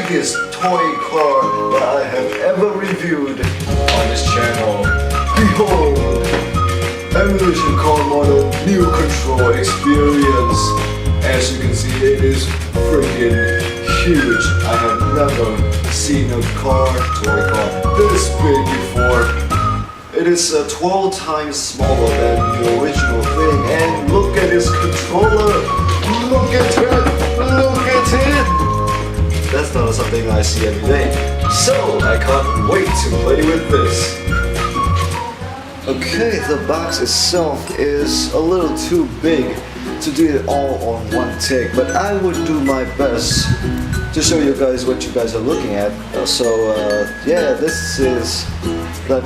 biggest toy car that I have ever reviewed on this channel. Behold, Evolution Car Model New Control Experience. As you can see, it is freaking huge. I have never seen a toy car this big before. It is 12 times smaller than the original thing, and look at its controller. Look at it. Look at it. That's not something I see every day. So I can't wait to play with this. Okay, the box itself is a little too big to do it all on one take, but I would do my best to show you guys what you guys are looking at. Yeah, this is the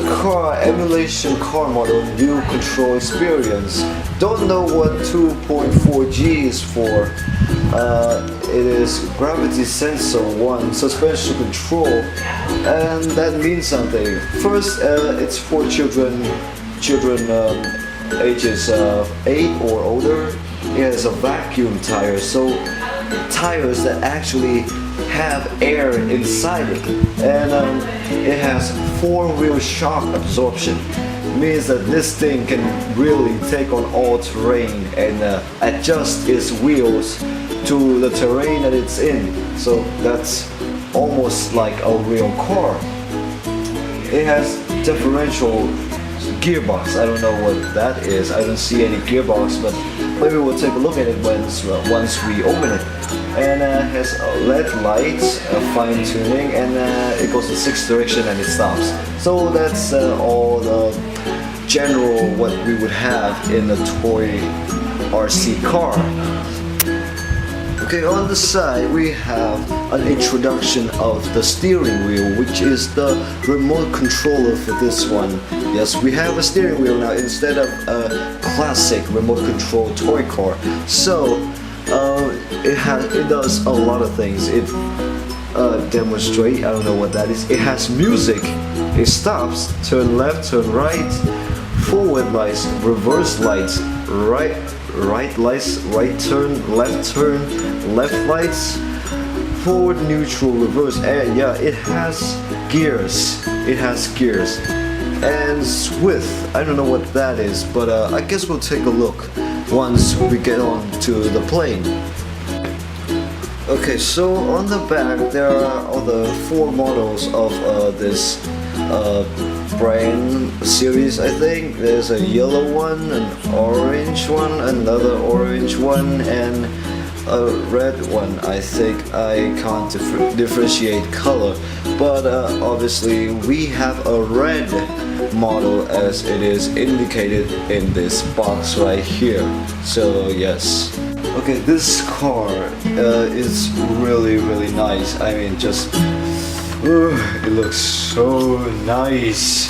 Evolution Car Model New Control Experience. Don't know what 2.4G is for. It is gravity sensor 1, suspension control, and that means something. First, it's for children ages 8 or older. It has a vacuum tire, so tires that actually have air inside it, and it has 4-wheel shock absorption. Means that this thing can really take on all terrain and adjust its wheels to the terrain that it's in. So that's almost like a real car. It has differential gearbox. I don't know what that is. I don't see any gearbox, but maybe we'll take a look at it once we open it. And has LED lights, fine tuning, and it goes in 6 direction and it stops. So that's all the general what we would have in a toy RC car. Okay, on the side we have an introduction of the steering wheel, which is the remote controller for this one. Yes, we have a steering wheel now instead of a classic remote control toy car. So it does a lot of things. It demonstrates, I don't know what that is. it has music. It stops, turn left, turn right, forward lights, reverse lights, right lights, right turn, left lights, forward, neutral, reverse. And yeah, it has gears. And Swift, I don't know what that is, but I guess we'll take a look once we get on to the plane. Okay, so on the back there are all the 4 models of this brand series. I think there's a yellow one, an orange one, another orange one, and a red one. I think I can't differentiate color, but obviously we have a red model as it is indicated in this box right here. So yes. Okay, this car is really nice. I mean, just it looks so nice,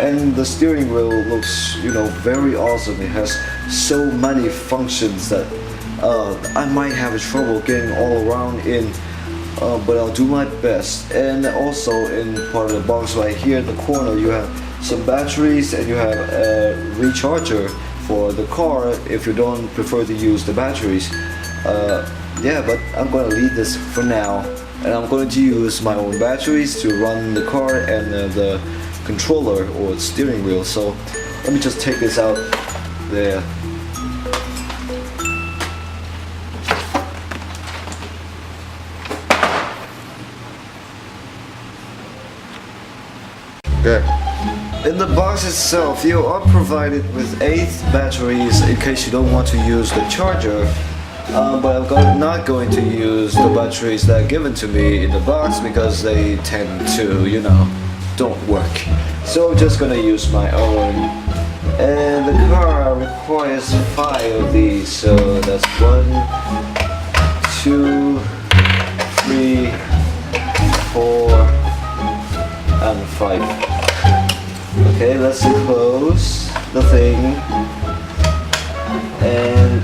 and the steering wheel looks, very awesome. It has so many functions that I might have trouble getting all around in, but I'll do my best. And also in part of the box right here in the corner, you have some batteries and you have a recharger for the car if you don't prefer to use the batteries. Yeah, but I'm gonna leave this for now, and I'm going to use my own batteries to run the car and the controller or steering wheel. So let me just take this out there. Okay. In the box itself, you are provided with 8 batteries in case you don't want to use the charger. But I'm not going to use the batteries that are given to me in the box because they tend to, don't work. So I'm just gonna use my own. And the car requires 5 of these. So that's 1, 2, 3, 4, and 5. Okay, let's close the thing, and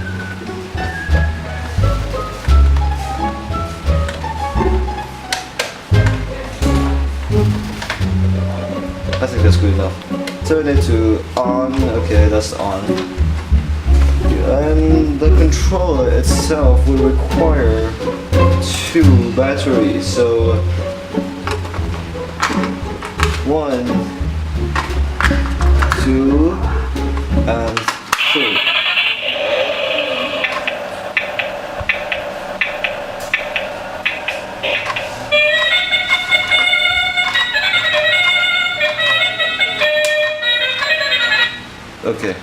I think that's good enough. Turn it to on. Okay, that's on. And the controller itself will require 2 batteries, so 1, 2, and 3. Okay.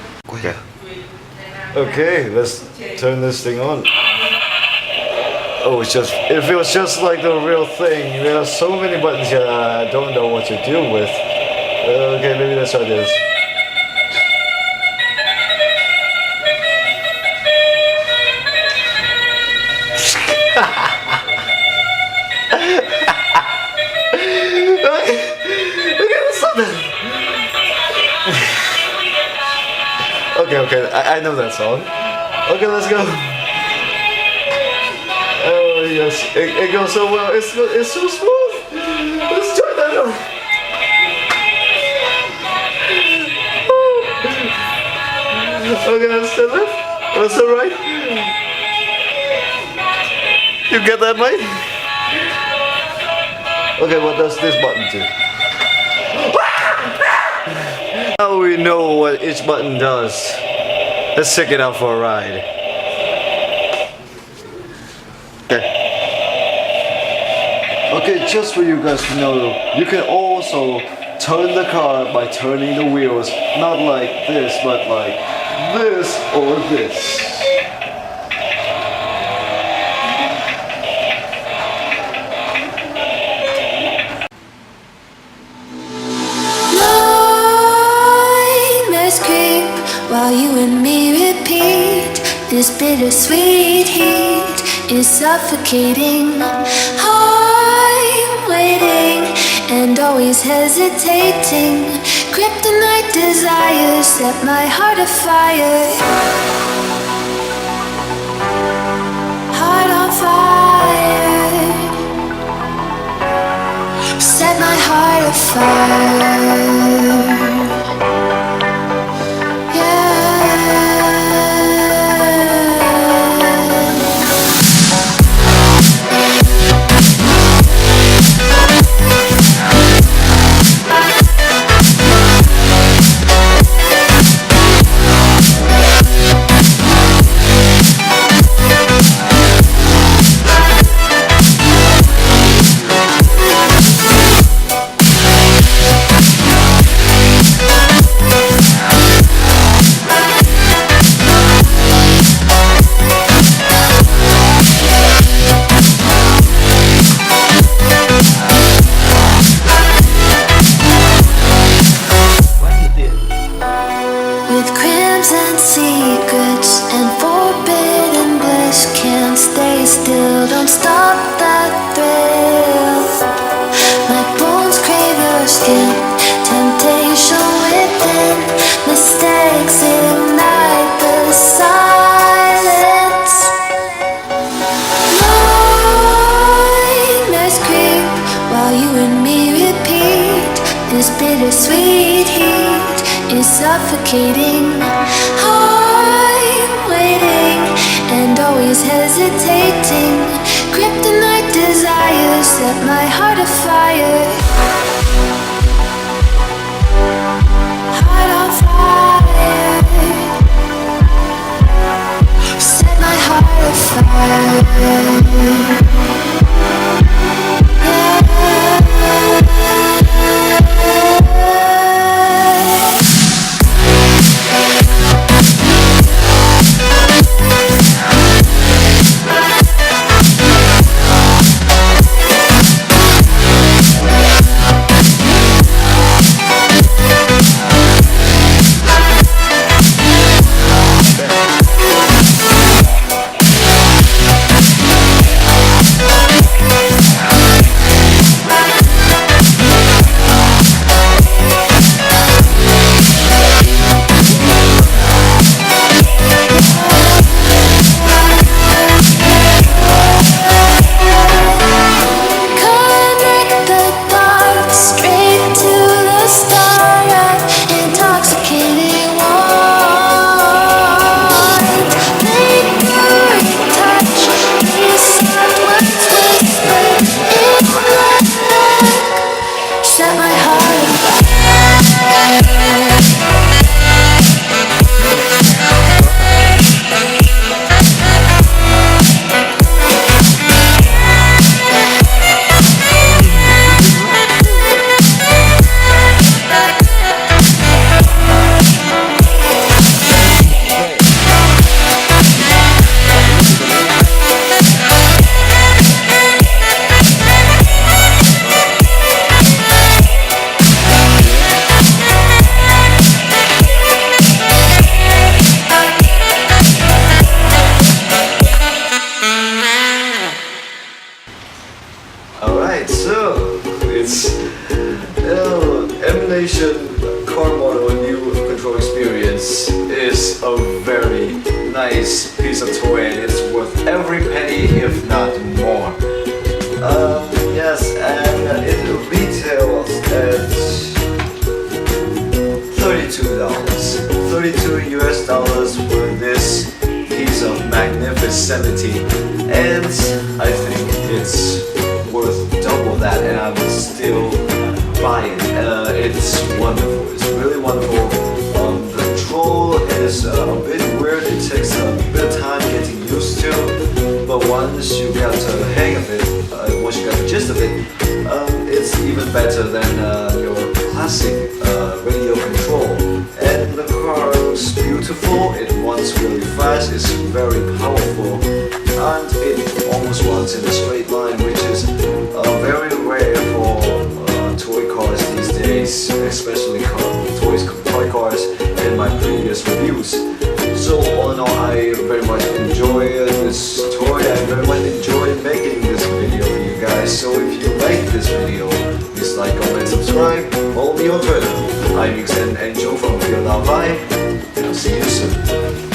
Okay, let's turn this thing on. Oh, it feels just like the real thing. There are so many buttons here I don't know what to deal with. Okay, maybe let's try this. Okay, I know that song. Okay, let's go. Oh yes, it goes so well. It's so smooth. Let's try that on. Okay, that's the left. That's the right. You get that, mate? Okay, what does this button do? Now we know what each button does. Let's check it out for a ride. Okay, just for you guys to know, you can also turn the car by turning the wheels, not like this, but like this or this. While you and me repeat, this bittersweet heat is suffocating. I'm waiting and always hesitating. Kryptonite desires set my heart afire. Heart on fire. Set my heart afire. Bittersweet heat is suffocating. I'm waiting and always hesitating. Kryptonite desires set my heart afire. Heart on fire. Set my heart afire. Animation car model new control experience is a very nice piece of toy and it's worth every penny if not more. Yes, and it retails at $32. 32 US dollars for this piece of magnificentity, and I think it's worth double that, and I would still buy it. It's wonderful. It's really wonderful. The control is a bit weird. It takes a bit of time getting used to, but once you get the hang of it, once you get the gist of it, it's even better than your classic radio control. And the car looks beautiful. It runs really fast. It's very powerful, and it almost runs in a straight line, which is very rare for toy cars these days, especially toy cars in my previous reviews. So all in all, I very much enjoy this toy. I very much enjoy making this video for you guys. So if you like this video, please like, comment, subscribe, follow me on Twitter. I'm Yuxen Angel from Feel Now Bye, and I'll see you soon.